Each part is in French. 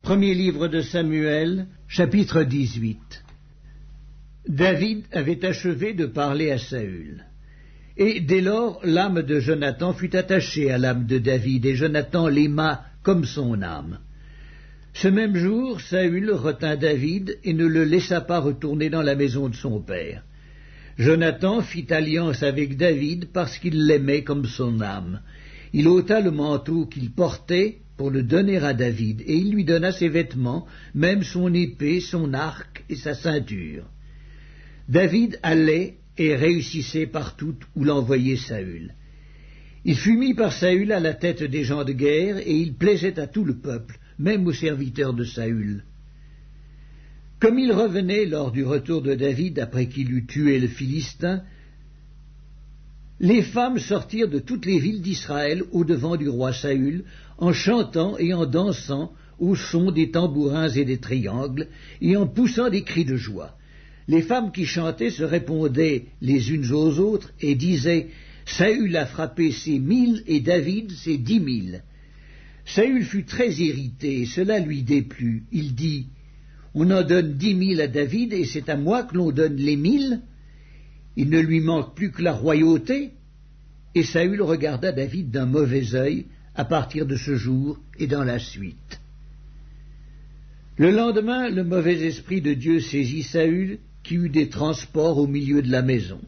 Premier livre de Samuel, chapitre 18. David avait achevé de parler à Saül. Et dès lors, l'âme de Jonathan fut attachée à l'âme de David, et Jonathan l'aima comme son âme. Ce même jour, Saül retint David et ne le laissa pas retourner dans la maison de son père. Jonathan fit alliance avec David parce qu'il l'aimait comme son âme. Il ôta le manteau qu'il portait pour le donner à David, et il lui donna ses vêtements, même son épée, son arc et sa ceinture. David allait et réussissait partout où l'envoyait Saül. Il fut mis par Saül à la tête des gens de guerre, et il plaisait à tout le peuple, même aux serviteurs de Saül. Comme il revenait lors du retour de David après qu'il eut tué le Philistin, les femmes sortirent de toutes les villes d'Israël au-devant du roi Saül, en chantant et en dansant au son des tambourins et des triangles, et en poussant des cris de joie. Les femmes qui chantaient se répondaient les unes aux autres et disaient « Saül a frappé ses 1000 et David ses 10 000. » Saül fut très irrité et cela lui déplut. Il dit « On en donne 10 000 à David et c'est à moi que l'on donne les 1000 ?» Il ne lui manque plus que la royauté. Et Saül regarda David d'un mauvais œil à partir de ce jour et dans la suite. Le lendemain, le mauvais esprit de Dieu saisit Saül, qui eut des transports au milieu de la maison.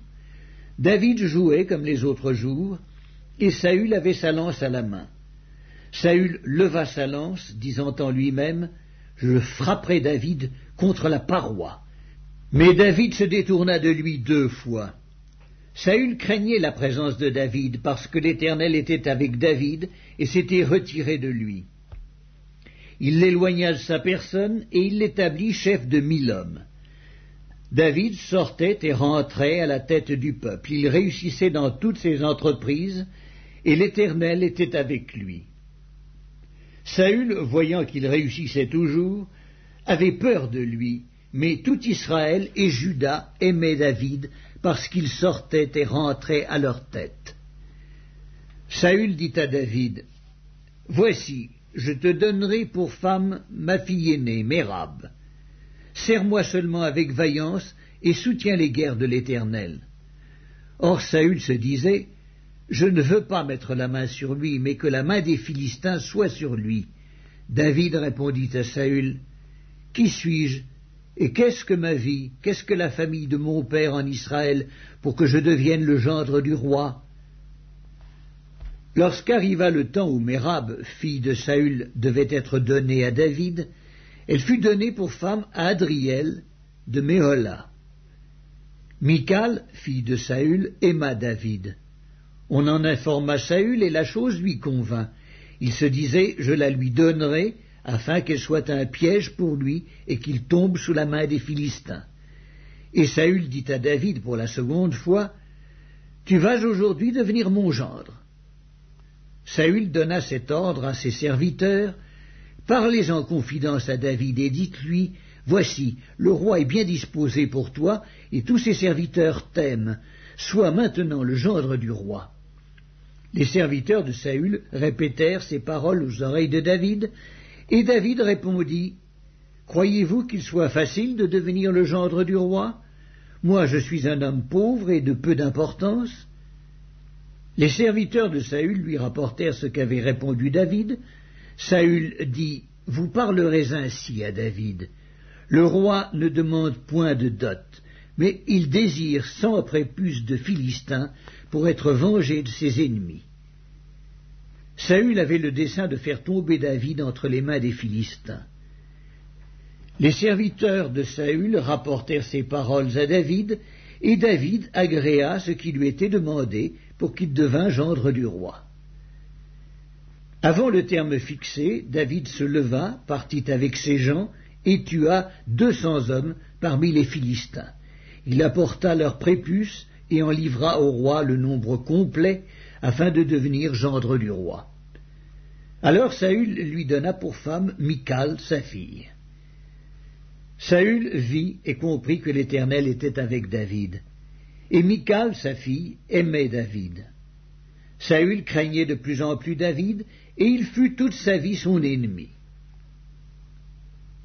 David jouait comme les autres jours, et Saül avait sa lance à la main. Saül leva sa lance, disant en lui-même « Je frapperai David contre la paroi. » Mais David se détourna de lui 2 fois. Saül craignait la présence de David, parce que l'Éternel était avec David et s'était retiré de lui. Il l'éloigna de sa personne et il l'établit chef de 1000 hommes. David sortait et rentrait à la tête du peuple. Il réussissait dans toutes ses entreprises et l'Éternel était avec lui. Saül, voyant qu'il réussissait toujours, avait peur de lui. Mais tout Israël et Juda aimaient David parce qu'il sortait et rentrait à leur tête. Saül dit à David, « Voici, je te donnerai pour femme ma fille aînée, Mérab. Sers-moi seulement avec vaillance et soutiens les guerres de l'Éternel. » Or Saül se disait, « Je ne veux pas mettre la main sur lui, mais que la main des Philistins soit sur lui. » David répondit à Saül, « Qui suis-je ? Et qu'est-ce que ma vie, qu'est-ce que la famille de mon père en Israël, pour que je devienne le gendre du roi ?» Lorsqu'arriva le temps où Mérab, fille de Saül, devait être donnée à David, elle fut donnée pour femme à Adriel de Méhola. Michal, fille de Saül, aima David. On en informa Saül et la chose lui convint. Il se disait « Je la lui donnerai » afin qu'elle soit un piège pour lui et qu'il tombe sous la main des Philistins. Et Saül dit à David pour la 2e fois, « Tu vas aujourd'hui devenir mon gendre. » Saül donna cet ordre à ses serviteurs, « Parlez en confidence à David et dites-lui, « Voici, le roi est bien disposé pour toi et tous ses serviteurs t'aiment. Sois maintenant le gendre du roi. » Les serviteurs de Saül répétèrent ces paroles aux oreilles de David, et David répondit, « Croyez-vous qu'il soit facile de devenir le gendre du roi? Moi je suis un homme pauvre et de peu d'importance. » Les serviteurs de Saül lui rapportèrent ce qu'avait répondu David. Saül dit, « Vous parlerez ainsi à David. Le roi ne demande point de dot, mais il désire 100 prépuces de Philistins pour être vengé de ses ennemis. » Saül avait le dessein de faire tomber David entre les mains des Philistins. Les serviteurs de Saül rapportèrent ces paroles à David, et David agréa ce qui lui était demandé pour qu'il devînt gendre du roi. Avant le terme fixé, David se leva, partit avec ses gens, et tua 200 hommes parmi les Philistins. Il apporta leurs prépuces et en livra au roi le nombre complet, afin de devenir gendre du roi. Alors Saül lui donna pour femme Michal, sa fille. Saül vit et comprit que l'Éternel était avec David. Et Michal, sa fille, aimait David. Saül craignait de plus en plus David, et il fut toute sa vie son ennemi.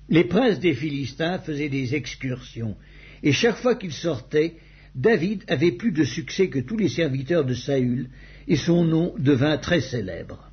Les princes des Philistins faisaient des excursions, et chaque fois qu'ils sortaient, David avait plus de succès que tous les serviteurs de Saül, et son nom devint très célèbre.